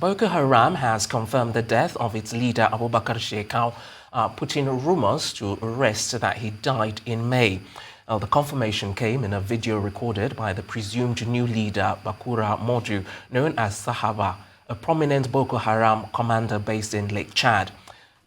Boko Haram has confirmed the death of its leader Abubakar Shekau, putting rumors to rest that he died in May. The confirmation came in a video recorded by the presumed new leader Bakura Modu, known as Sahaba, a prominent Boko Haram commander based in Lake Chad.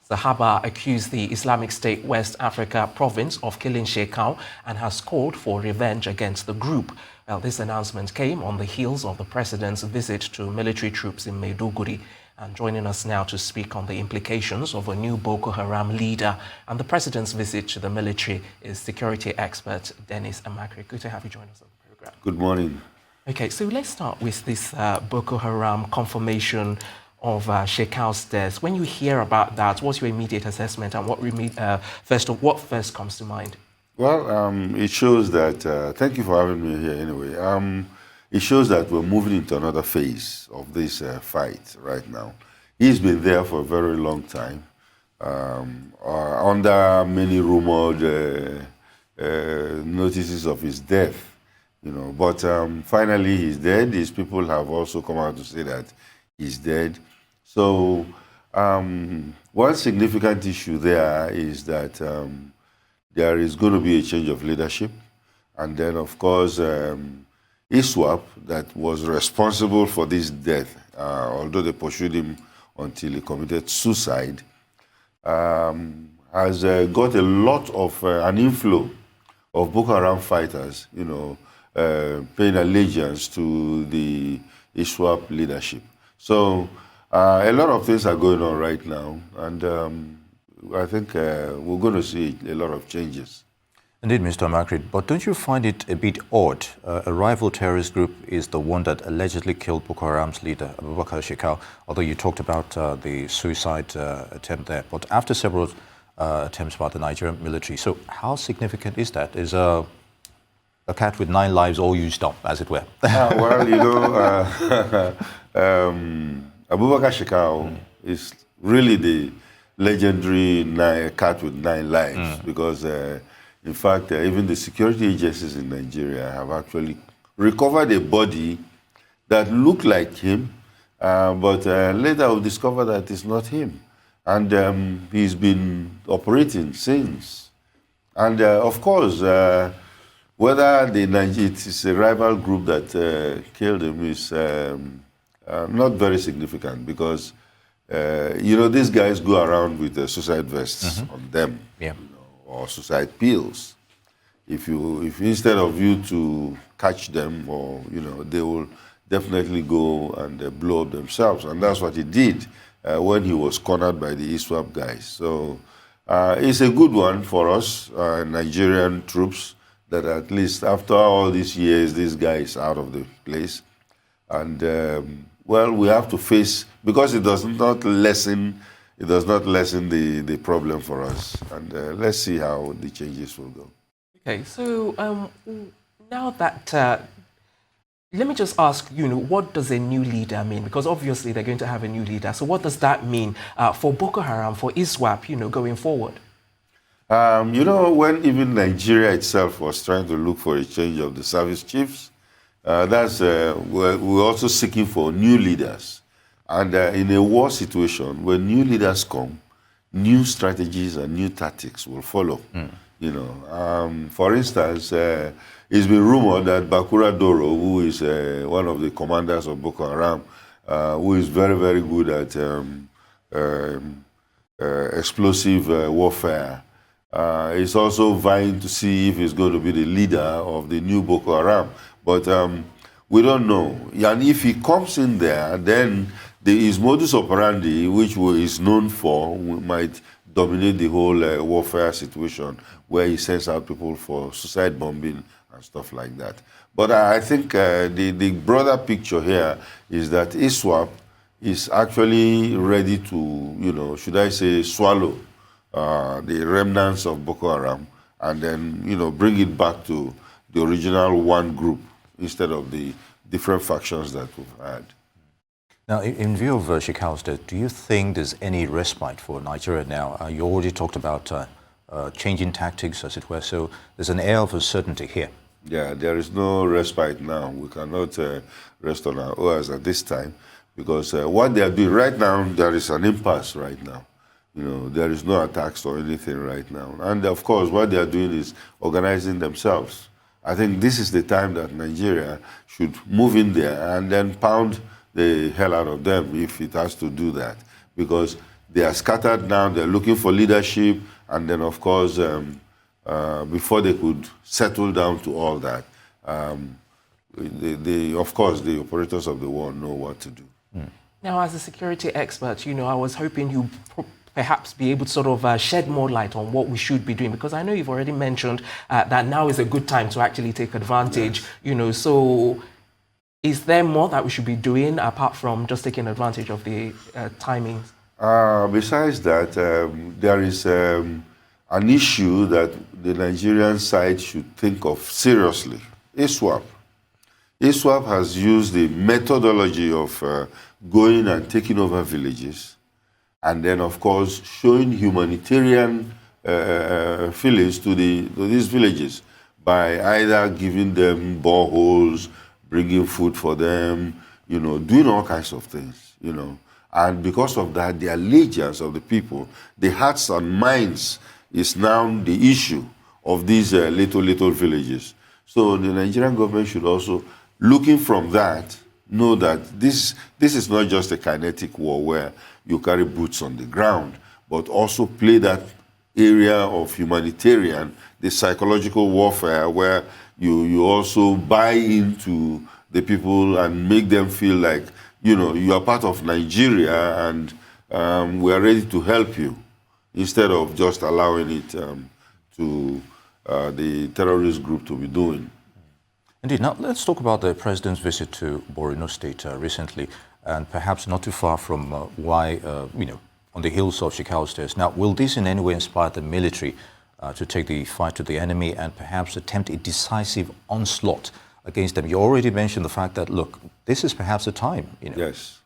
Sahaba accused the Islamic State West Africa province of killing Shekau and has called for revenge against the group. Well, this announcement came on the heels of the president's visit to military troops in Maiduguri. And joining us now to speak on the implications of a new Boko Haram leader and the president's visit to the military is security expert Dennis Amachree. Good to have you join us on the program. Good morning. Okay, so let's start with this Boko Haram confirmation of Shekau's death. When you hear about that, what's your immediate assessment and what first comes to mind? Well, it shows that, thank you for having me here anyway. It shows that we're moving into another phase of this fight right now. He's been there for a very long time, under many rumored notices of his death, but finally he's dead. His people have also come out to say that he's dead. So one significant issue there is that there is going to be a change of leadership. And then, of course, ISWAP, that was responsible for this death, although they pursued him until he committed suicide, has got a lot of an inflow of Boko Haram fighters, paying allegiance to the ISWAP leadership. So a lot of things are going on right now, and I think we're going to see a lot of changes. Indeed, Mr. Amachree, but don't you find it a bit odd? A rival terrorist group is the one that allegedly killed Boko Haram's leader, Abubakar Shekau, although you talked about the suicide attempt there. But after several attempts by the Nigerian military, so how significant is that? Is a cat with 9 lives all used up, as it were? Well, Abubakar Shekau is really the legendary cat with 9 lives because, in fact, even the security agencies in Nigeria have actually recovered a body that looked like him, but later we discovered that it's not him. And he's been operating since. And of course, whether it is a rival group that killed him is not very significant because, these guys go around with suicide vests on them, or suicide pills. If instead of you to catch them, or they will definitely go and blow up themselves, and that's what he did when he was cornered by the ISWAP guys. So it's a good one for us, Nigerian troops, that at least after all these years, this guy is out of the place. And, well, we have to face, because it does not lessen the problem for us. And let's see how the changes will go. Okay, so now that, let me just ask, what does a new leader mean? Because obviously they're going to have a new leader. So what does that mean for Boko Haram, for ISWAP, going forward? When even Nigeria itself was trying to look for a change of the service chiefs, we're also seeking for new leaders. And in a war situation, when new leaders come, new strategies and new tactics will follow. For instance, it's been rumored that Bakura Doro, who is one of the commanders of Boko Haram, who is very, very good at explosive warfare, is also vying to see if he's going to be the leader of the new Boko Haram. But we don't know. And if he comes in there, then his modus operandi, which is known for, might dominate the whole warfare situation, where he sends out people for suicide bombing and stuff like that. But I think the broader picture here is that ISWAP is actually ready to, should I say, swallow the remnants of Boko Haram and then, bring it back to the original one group instead of the different factions that we've had. Now, in view of Shekau's death, do you think there's any respite for Nigeria now? You already talked about changing tactics, as it were, so there's an air of uncertainty here. Yeah, there is no respite now. We cannot rest on our oars at this time. because what they are doing right now, there is an impasse right now. You know, there is no attacks or anything right now. And of course, what they are doing is organizing themselves. I think this is the time that Nigeria should move in there and then pound the hell out of them if it has to do that. Because they are scattered now, they're looking for leadership, and then of course, before they could settle down to all that, of course, the operators of the war know what to do. Now, as a security expert, you know, I was hoping you perhaps be able to sort of shed more light on what we should be doing, because I know you've already mentioned that now is a good time to actually take advantage, you know, so is there more that we should be doing apart from just taking advantage of the timings? Besides that, there is an issue that the Nigerian side should think of seriously. ISWAP. ISWAP has used the methodology of going and taking over villages, and then, of course, showing humanitarian feelings to these villages by either giving them boreholes, bringing food for them, you know, doing all kinds of things, you know. And because of that, the allegiance of the people, the hearts and minds is now the issue of these little villages. So the Nigerian government should also, looking from that, know that this is not just a kinetic war where you carry boots on the ground, but also play that area of humanitarian, the psychological warfare, where you also buy into the people and make them feel like, you know, you are part of Nigeria and we are ready to help you, instead of just allowing it to the terrorist group to be doing. Indeed. Now, let's talk about the president's visit to Borno State recently, and perhaps not too far from you know, on the hills of Shekau Stairs. Now, will this in any way inspire the military to take the fight to the enemy and perhaps attempt a decisive onslaught against them? You already mentioned the fact that, look, this is perhaps a time, you know. Yes.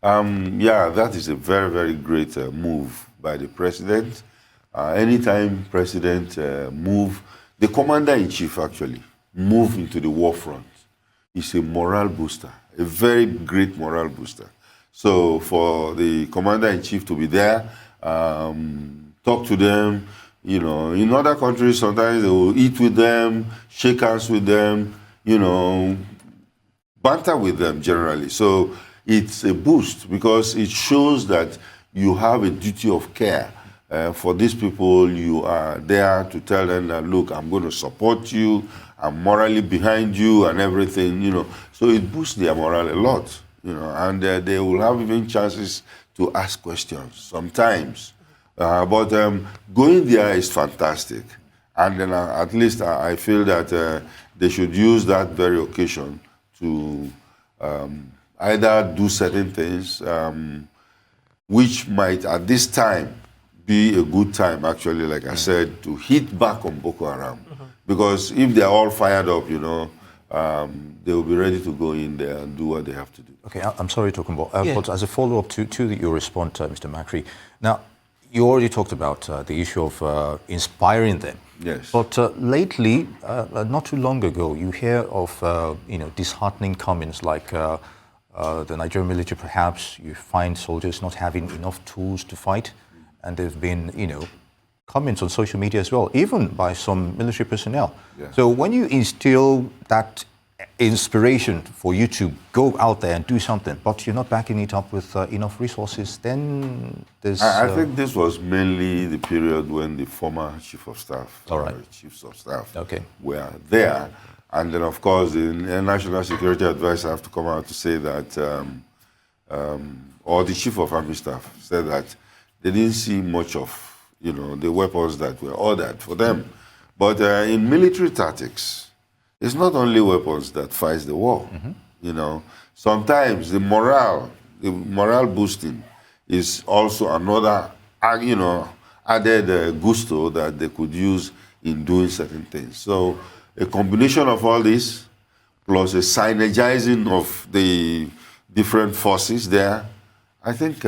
Yeah, that is a very, very great move by the president. Anytime president move, the commander-in-chief actually move into the war front, is a morale booster, a very great morale booster. So for the commander-in-chief to be there, talk to them, you know, in other countries sometimes they will eat with them, shake hands with them, you know, banter with them generally. So it's a boost because it shows that you have a duty of care for these people. You are there to tell them that, look, I'm going to support you, I'm morally behind you and everything, you know. So it boosts their morale a lot, you know, and they will have even chances to ask questions sometimes. But going there is fantastic. And then at least I feel that they should use that very occasion to either do certain things which might at this time be a good time, actually, like I said, to hit back on Boko Haram. Because if they're all fired up, you know, they will be ready to go in there and do what they have to do. Okay, I'm sorry to come back, but as a follow-up to your response, Mr. Amachree, now, you already talked about the issue of inspiring them. Yes. But lately, not too long ago, you hear of you know, disheartening comments like the Nigerian military, perhaps you find soldiers not having enough tools to fight, and there've been, you know, comments on social media as well, even by some military personnel. Yeah. So when you instill that inspiration for you to go out there and do something, but you're not backing it up with enough resources, then there's... I think this was mainly the period when the former chief of staff, chiefs of staff were there. And then, of course, the national security advisor have to come out to say that, or the chief of army staff said that they didn't see much of, you know, the weapons that were ordered for them. But in military tactics, it's not only weapons that fights the war. You know, sometimes the morale boosting is also another, you know, added gusto that they could use in doing certain things. So a combination of all this, plus a synergizing of the different forces there, I think,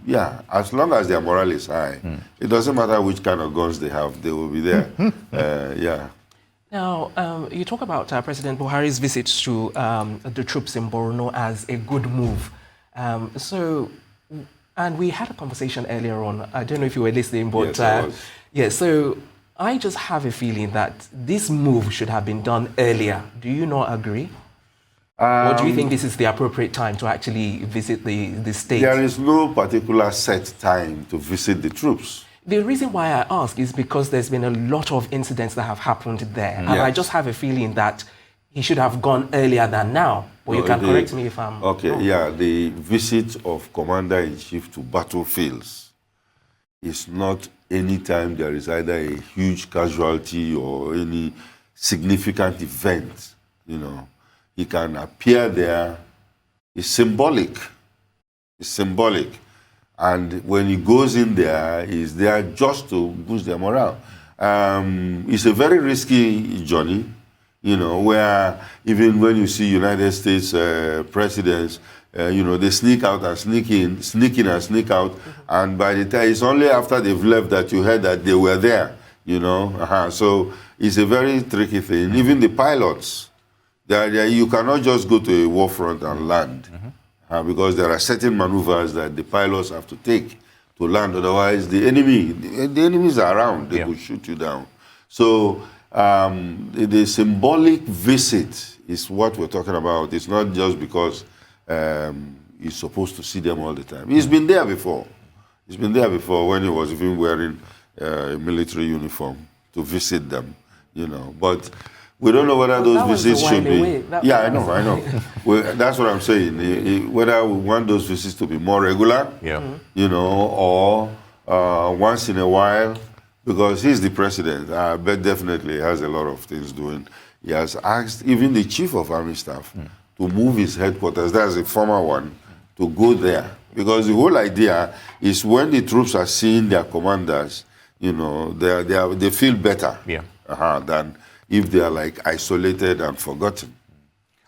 yeah, as long as their morale is high, it doesn't matter which kind of guns they have, they will be there. Yeah. Now, you talk about President Buhari's visit to the troops in Borno as a good move. And we had a conversation earlier on. I don't know if you were listening, but Yes, I was. yeah. So I just have a feeling that this move should have been done earlier. Do you not agree? Or do you think this is the appropriate time to actually visit the state? There is no particular set time to visit the troops. The reason why I ask is because there's been a lot of incidents that have happened there. And I just have a feeling that he should have gone earlier than now. But you can correct me if I'm okay, wrong. yeah, the visit of Commander-in-Chief to battlefields is not any time there is either a huge casualty or any significant event, you know. He can appear there. It's symbolic. It's symbolic. And when he goes in there, he's there just to boost their morale. It's a very risky journey, you know, where even when you see United States presidents, you know, they sneak out and sneak in and sneak out. And by the time, it's only after they've left that you heard that they were there, you know. So it's a very tricky thing. Even the pilots, you cannot just go to a war front and land. Because there are certain maneuvers that the pilots have to take to land. Otherwise, the enemies are around. They could shoot you down. So the symbolic visit is what we're talking about. It's not just because he's supposed to see them all the time. He's been there before. He's been there before when he was even wearing a military uniform to visit them, you know. But we don't know whether those visits should be. I know. Well, that's what I'm saying. Whether we want those visits to be more regular, you know, or once in a while, because he's the president. I bet definitely has a lot of things doing. He has asked even the chief of army staff to move his headquarters. That's a former one, to go there, because the whole idea is when the troops are seeing their commanders, you know, they feel better than if they are like isolated and forgotten.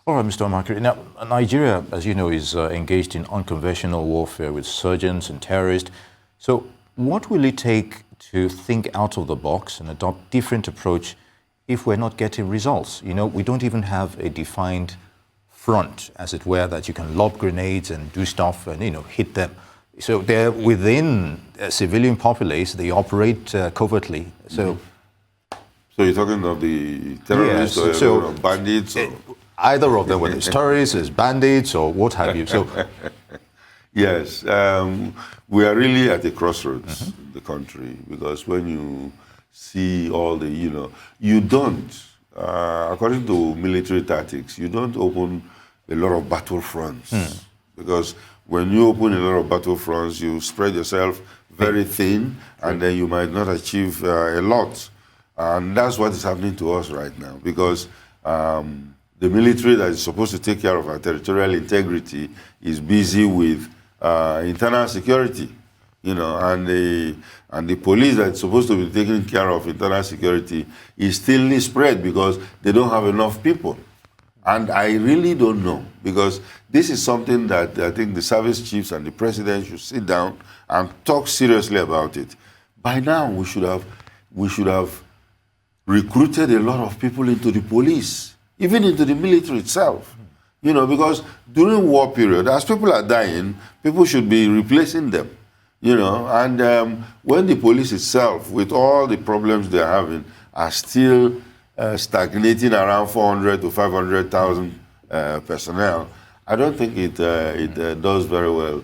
All right, Mr. Amachree. Now, Nigeria, as you know, is engaged in unconventional warfare with insurgents and terrorists. So what will it take to think out of the box and adopt different approach if we're not getting results? You know, we don't even have a defined front, as it were, that you can lob grenades and do stuff and, you know, hit them. So they're within a civilian populace, they operate covertly. So you're talking of the terrorists or bandits? Or? Either of them, whether it's terrorists, it's bandits, or what have you. So, yes, we are really at a crossroads in the country, because when you see all the, you know, you don't, according to military tactics, you don't open a lot of battle fronts. Because when you open a lot of battle fronts, you spread yourself very thin, and then you might not achieve a lot. And that's what is happening to us right now, because the military that is supposed to take care of our territorial integrity is busy with internal security, you know, and the police that is supposed to be taking care of internal security is still spread because they don't have enough people. And I really don't know, because this is something that I think the service chiefs and the president should sit down and talk seriously about it. By now, we should have recruited a lot of people into the police, even into the military itself. You know, because during war period, as people are dying, people should be replacing them. You know, and when the police itself, with all the problems they're having, are still stagnating around 400 to 500,000 personnel, I don't think it does very well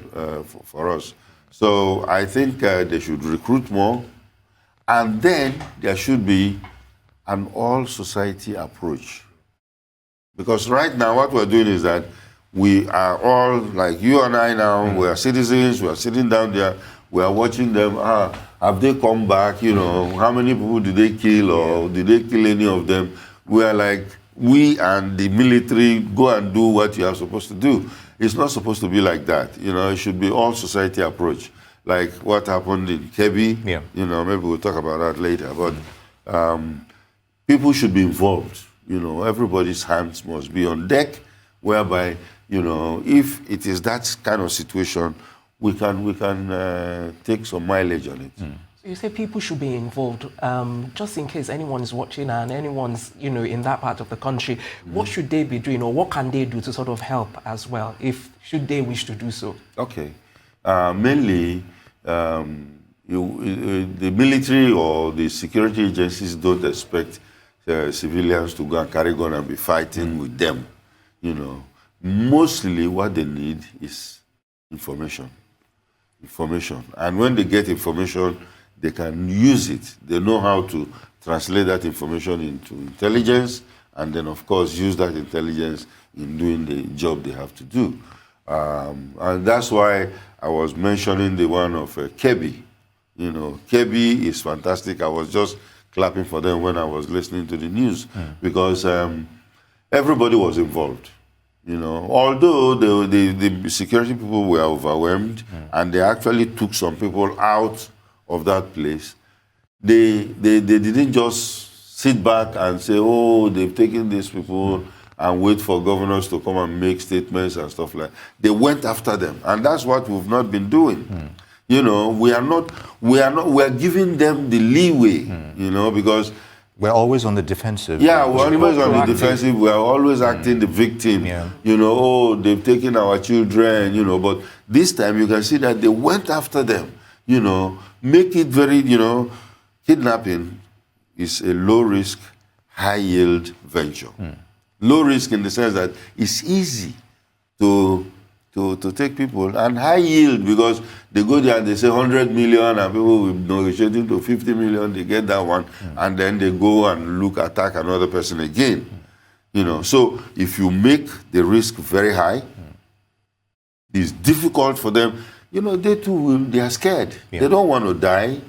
for us. So I think they should recruit more, and then there should be an all-society approach. Because right now what we're doing is that we are all, like you and I now, we are citizens, we are sitting down there, we are watching them, have they come back, you know, how many people did they kill, or did they kill any of them? We are like, we and the military go and do what you are supposed to do. It's not supposed to be like that, you know, it should be all-society approach. Like what happened in Kebbi, you know, maybe we'll talk about that later, but people should be involved. You know, everybody's hands must be on deck, whereby, you know, if it is that kind of situation, we can take some mileage on it. You say people should be involved, just in case anyone is watching and anyone's, in that part of the country. What should they be doing, or what can they do to sort of help as well, should they wish to do so? Okay. Mainly, the military or the security agencies don't expect civilians to go and carry gun and be fighting with them. Mostly what they need is information. And when they get information, they can use it. They know how to translate that information into intelligence, and then, of course, use that intelligence in doing the job they have to do. And that's why I was mentioning the one of Kebbi. Kebbi is fantastic. I was just clapping for them when I was listening to the news, because everybody was involved. Although the security people were overwhelmed, and they actually took some people out of that place, they didn't just sit back and say, oh, they've taken these people, and wait for governors to come and make statements and stuff like that. They went after them, and that's what we've not been doing. We are giving them the leeway, because we're always on the defensive. Yeah, we're always on the defensive. We are always acting the victim. Yeah. Oh, they've taken our children, but this time you can see that they went after them, make it very, kidnapping is a low-risk, high-yield venture. Low risk in the sense that it's easy to take people, and high yield because they go there and they say 100 million and people will negotiating to 50 million, they get that one, and then they go and attack another person again. So if you make the risk very high, it's difficult for them. They too, they are scared. Yeah. They don't want to die.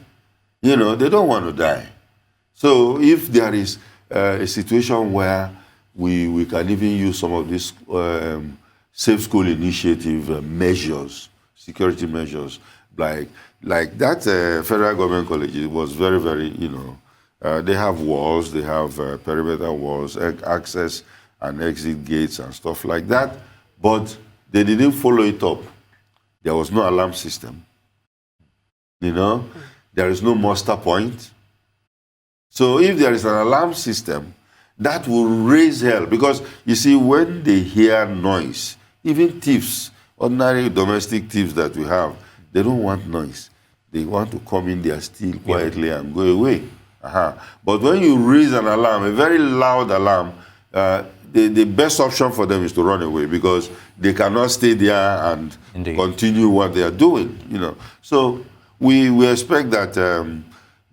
They don't want to die. So if there is a situation where we can even use some of these safe school initiative measures, security measures, like that federal government college, it was very, very, they have walls, they have perimeter walls, access and exit gates and stuff like that, but they didn't follow it up. There was no alarm system. There is no muster point. So if there is an alarm system, that will raise hell, because you see, when they hear noise, even thieves, ordinary domestic thieves that we have, they don't want noise. They want to come in there, steal quietly and go away. But when you raise an alarm, a very loud alarm, the best option for them is to run away, because they cannot stay there and continue what they are doing. So we expect that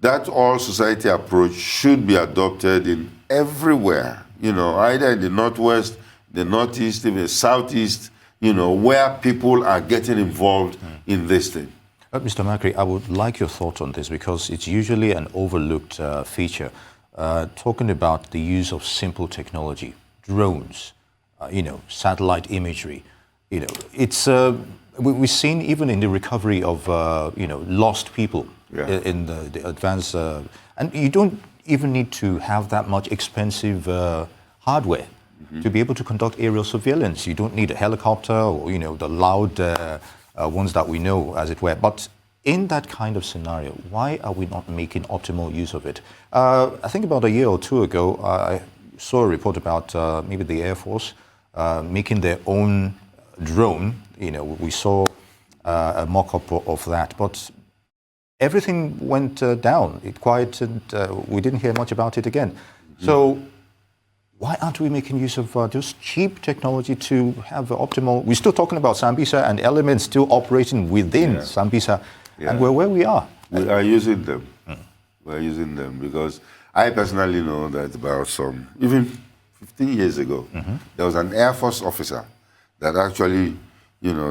that all society approach should be adopted in everywhere, either in the Northwest, the Northeast, even the Southeast, where people are getting involved in this thing. Mr. Amachree, I would like your thoughts on this, because it's usually an overlooked feature. Talking about the use of simple technology, drones, satellite imagery, it's we've seen even in the recovery of lost people in the advanced, and you don't even need to have that much expensive hardware to be able to conduct aerial surveillance. You don't need a helicopter or the loud ones that we know, as it were. But in that kind of scenario, why are we not making optimal use of it? I think about a year or two ago, I saw a report about maybe the Air Force making their own drone. We saw a mock-up of that, but everything went down. It quieted. We didn't hear much about it again. So why aren't we making use of just cheap technology to have optimal? We're still talking about Sambisa and elements still operating within Sambisa, and we're where we are. We are using them. We're using them because I personally know that about even 15 years ago, there was an Air Force officer that actually,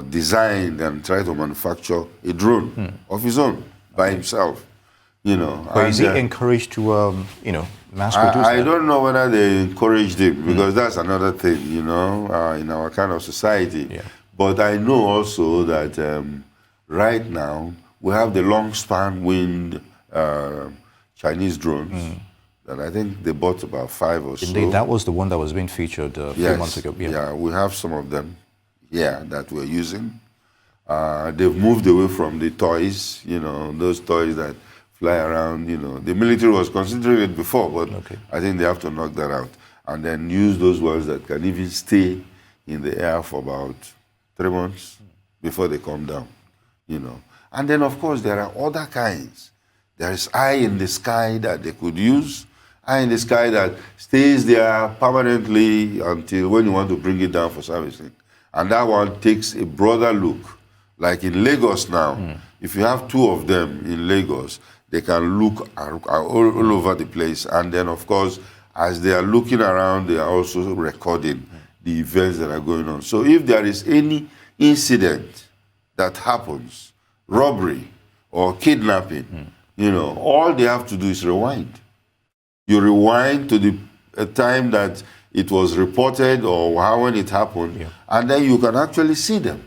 designed and tried to manufacture a drone of his own by himself. But is he encouraged to, mass produce I don't know whether they encouraged him, because that's another thing, in our kind of society. Yeah. But I know also that right now we have the long span winged Chinese drones that I think they bought about 5 or so. Indeed, that was the one that was being featured a few months ago. Yeah, we have some of them that we're using. They've moved away from the toys, those toys that fly around, you know. The military was considering it before, but Okay. I think they have to knock that out. And then use those ones that can even stay in the air for about 3 months before they come down, you know. And then, of course, there are other kinds. There is eye in the sky that they could use, eye in the sky that stays there permanently until when you want to bring it down for servicing. And that one takes a broader look. Like in Lagos now, if you have 2 of them in Lagos, they can look all over the place. And then, of course, as they are looking around, they are also recording the events that are going on. So if there is any incident that happens, robbery or kidnapping, you know, all they have to do is rewind. You rewind to the time that it was reported or how when it happened, and then you can actually see them.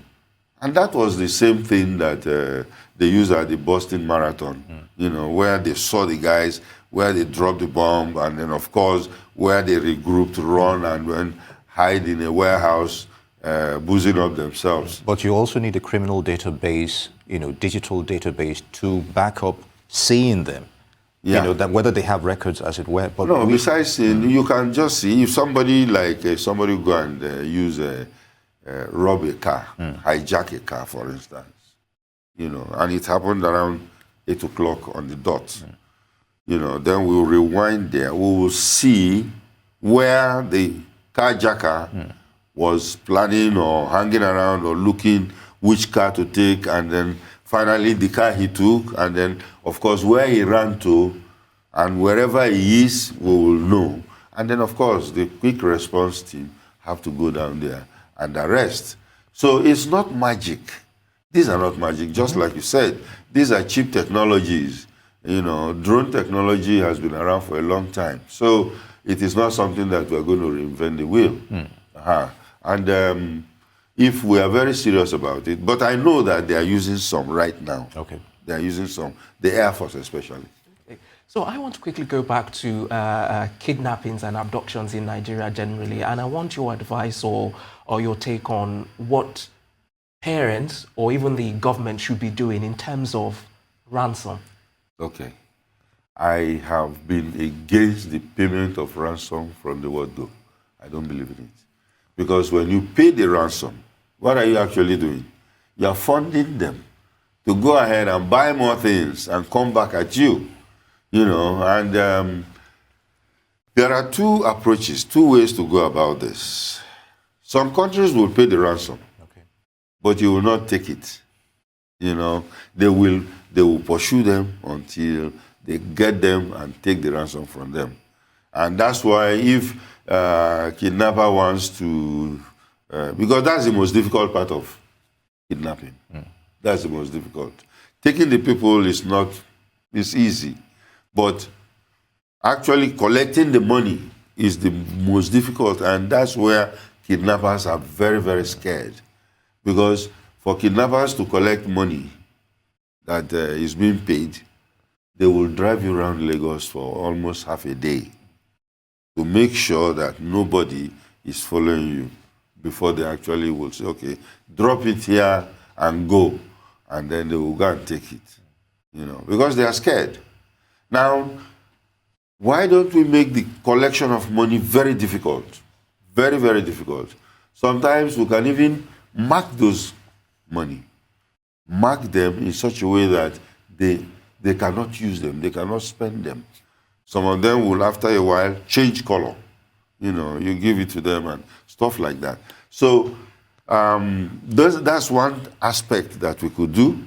And that was the same thing that they used at the Boston Marathon, you know, where they saw the guys, where they dropped the bomb, and then, of course, where they regrouped, run, and went hide in a warehouse, boozing up themselves. But you also need a criminal database, you know, digital database to back up seeing them. Yeah. You know, that whether they have records, as it were. But no, besides seeing, you can just see if somebody somebody go and rob a car, hijack a car, for instance, you know, and it happened around 8 o'clock on the dot. You know, then we'll rewind there. We will see where the carjacker was planning or hanging around or looking which car to take, and then finally the car he took, and then, of course, where he ran to, and wherever he is, we will know. And then, of course, the quick response team have to go down there and arrest. So it's not magic. These are not magic, just like you said. These are cheap technologies. You know, drone technology has been around for a long time. So it is not something that we're going to reinvent the wheel. And if we are very serious about it, but I know that they are using some right now. Okay. They are using some, the Air Force especially. Okay. So I want to quickly go back to kidnappings and abductions in Nigeria generally, and I want your advice or your take on what parents or even the government should be doing in terms of ransom. Okay. I have been against the payment of ransom from the word go. I don't believe in it. Because when you pay the ransom, what are you actually doing? You are funding them to go ahead and buy more things and come back at you. You know, and there are 2 approaches, 2 ways to go about this. Some countries will pay the ransom, but you will not take it. You know, they will pursue them until they get them and take the ransom from them. And that's why if kidnapper wants to, because that's the most difficult part of kidnapping. That's the most difficult. Taking the people is not, it's easy. But actually collecting the money is the most difficult, and that's where kidnappers are very, very scared. Because for kidnappers to collect money that is being paid, they will drive you around Lagos for almost half a day to make sure that nobody is following you before they actually will say, okay, drop it here and go, and then they will go and take it, you know, because they are scared. Now, why don't we make the collection of money very difficult? Very, very difficult. Sometimes we can even mark those money. Mark them in such a way that they cannot use them, they cannot spend them. Some of them will, after a while, change color. You know, you give it to them and stuff like that. So that's one aspect that we could do.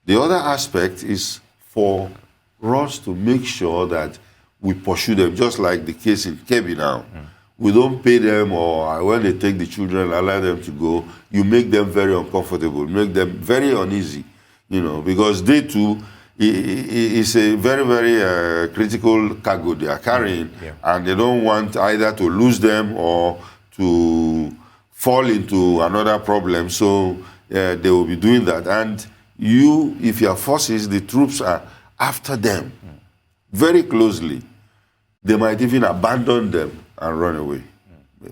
The other aspect is for us to make sure that we pursue them, just like the case in Kebbi now. We don't pay them, or when they take the children, allow them to go, you make them very uncomfortable, make them very uneasy, you know, because they too, it's a very, very critical cargo they are carrying, and they don't want either to lose them or to fall into another problem, so they will be doing that. And you, if your forces, the troops are after them very closely, they might even abandon them and run away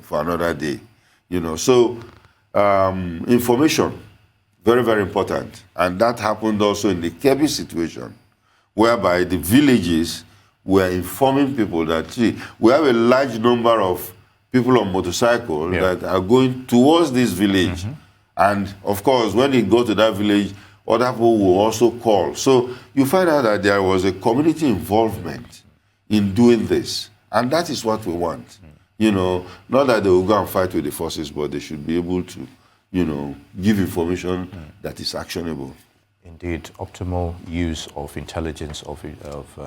for another day, you know. So information, very, very important. And that happened also in the Kebbi situation, whereby the villages were informing people that, see, we have a large number of people on motorcycle that are going towards this village. And of course, when they go to that village, other people will also call. So you find out that there was a community involvement in doing this. And that is what we want. You know, not that they will go and fight with the forces, but they should be able to, you know, give information that is actionable. Indeed, optimal use of intelligence, of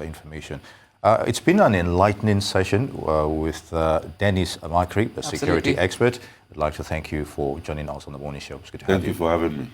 information. It's been an enlightening session with Dennis Amachree, the security expert. I'd like to thank you for joining us on the morning show. It's good to have you. Thank you for having me.